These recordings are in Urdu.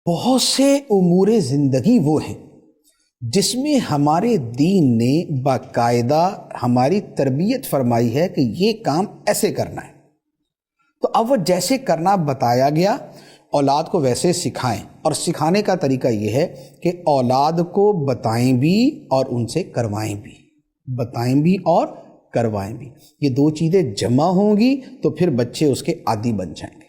بہت سے امور زندگی وہ ہیں جس میں ہمارے دین نے باقاعدہ ہماری تربیت فرمائی ہے کہ یہ کام ایسے کرنا ہے، تو اب وہ جیسے کرنا بتایا گیا اولاد کو ویسے سکھائیں، اور سکھانے کا طریقہ یہ ہے کہ اولاد کو بتائیں بھی اور ان سے کروائیں بھی، بتائیں بھی اور کروائیں بھی۔ یہ دو چیزیں جمع ہوں گی تو پھر بچے اس کے عادی بن جائیں گے۔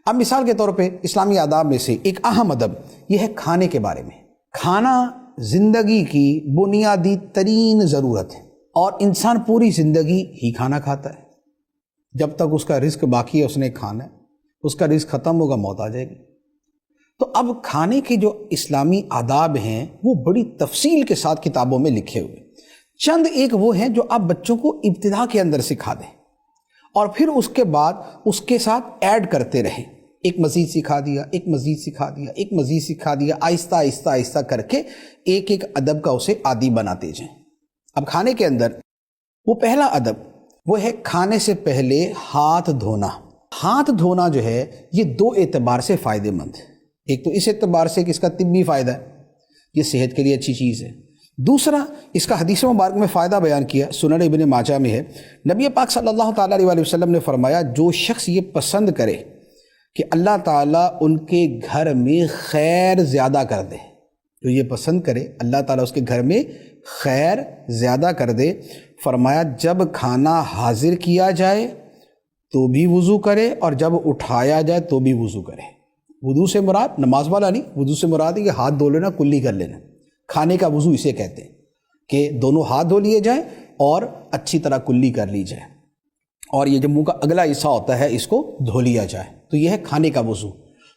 اب مثال کے طور پہ اسلامی آداب میں سے ایک اہم ادب یہ ہے کھانے کے بارے میں۔ کھانا زندگی کی بنیادی ترین ضرورت ہے، اور انسان پوری زندگی ہی کھانا کھاتا ہے۔ جب تک اس کا رزق باقی ہے اس نے کھانا ہے، اس کا رزق ختم ہوگا موت آ جائے گی۔ تو اب کھانے کے جو اسلامی آداب ہیں وہ بڑی تفصیل کے ساتھ کتابوں میں لکھے ہوئے، چند ایک وہ ہیں جو آپ بچوں کو ابتدا کے اندر سکھا دیں، اور پھر اس کے بعد اس کے ساتھ ایڈ کرتے رہیں، ایک مزید سکھا دیا، ایک مزید سکھا دیا، ایک مزید سکھا دیا، آہستہ آہستہ آہستہ کر کے ایک ایک ادب کا اسے عادی بناتے جائیں۔ اب کھانے کے اندر وہ پہلا ادب وہ ہے کھانے سے پہلے ہاتھ دھونا۔ ہاتھ دھونا جو ہے یہ دو اعتبار سے فائدہ مند ہے۔ ایک تو اس اعتبار سے کہ اس کا طبی فائدہ ہے، یہ صحت کے لیے اچھی چیز ہے۔ دوسرا اس کا حدیث مبارک میں فائدہ بیان کیا، سنن ابن ماجہ میں ہے، نبی پاک صلی اللہ تعالیٰ علیہ وسلم نے فرمایا جو شخص یہ پسند کرے کہ اللہ تعالیٰ ان کے گھر میں خیر زیادہ کر دے، جو یہ پسند کرے اللہ تعالیٰ اس کے گھر میں خیر زیادہ کر دے، فرمایا جب کھانا حاضر کیا جائے تو بھی وضو کرے اور جب اٹھایا جائے تو بھی وضو کرے۔ وضو سے مراد نماز والا نہیں، وضو سے مراد ہے کہ ہاتھ دھو لینا، کلی کر لینا۔ کھانے کا وضو اسے کہتے ہیں کہ دونوں ہاتھ دھو لیے جائیں اور اچھی طرح کلی کر لی جائے، اور یہ جو منہ کا اگلا حصہ ہوتا ہے اس کو دھو لیا جائے، تو یہ ہے کھانے کا وضو۔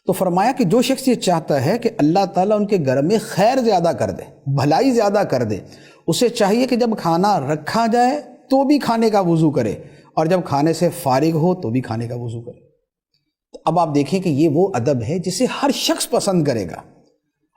تو فرمایا کہ جو شخص یہ چاہتا ہے کہ اللہ تعالیٰ ان کے گھر میں خیر زیادہ کر دے، بھلائی زیادہ کر دے، اسے چاہیے کہ جب کھانا رکھا جائے تو بھی کھانے کا وضو کرے، اور جب کھانے سے فارغ ہو تو بھی کھانے کا وضو کرے۔ تو اب آپ دیکھیں کہ یہ وہ ادب ہے جسے ہر شخص پسند کرے گا،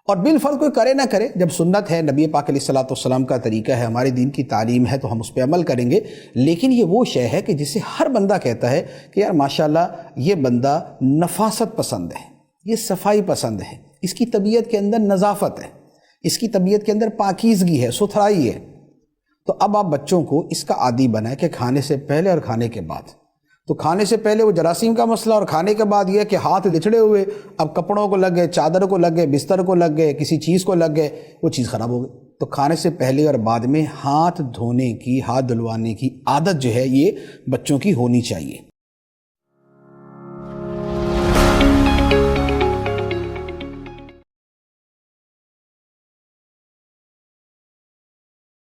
اور بالفرض کوئی کرے نہ کرے، جب سنت ہے، نبی پاک علیہ الصلوۃ والسلام کا طریقہ ہے، ہمارے دین کی تعلیم ہے تو ہم اس پہ عمل کریں گے، لیکن یہ وہ شے ہے کہ جسے ہر بندہ کہتا ہے کہ یار ماشاءاللہ یہ بندہ نفاست پسند ہے، یہ صفائی پسند ہے، اس کی طبیعت کے اندر نظافت ہے، اس کی طبیعت کے اندر پاکیزگی ہے، ستھرائی ہے۔ تو اب آپ بچوں کو اس کا عادی بنائیں کہ کھانے سے پہلے اور کھانے کے بعد، تو کھانے سے پہلے وہ جراثیم کا مسئلہ، اور کھانے کے بعد یہ کہ ہاتھ لچڑے ہوئے، اب کپڑوں کو لگ گئے، چادر کو لگ گئے، بستر کو لگ گئے، کسی چیز کو لگ گئے، وہ چیز خراب ہو گئی۔ تو کھانے سے پہلے اور بعد میں ہاتھ دھونے کی، ہاتھ دھلوانے کی عادت جو ہے یہ بچوں کی ہونی چاہیے۔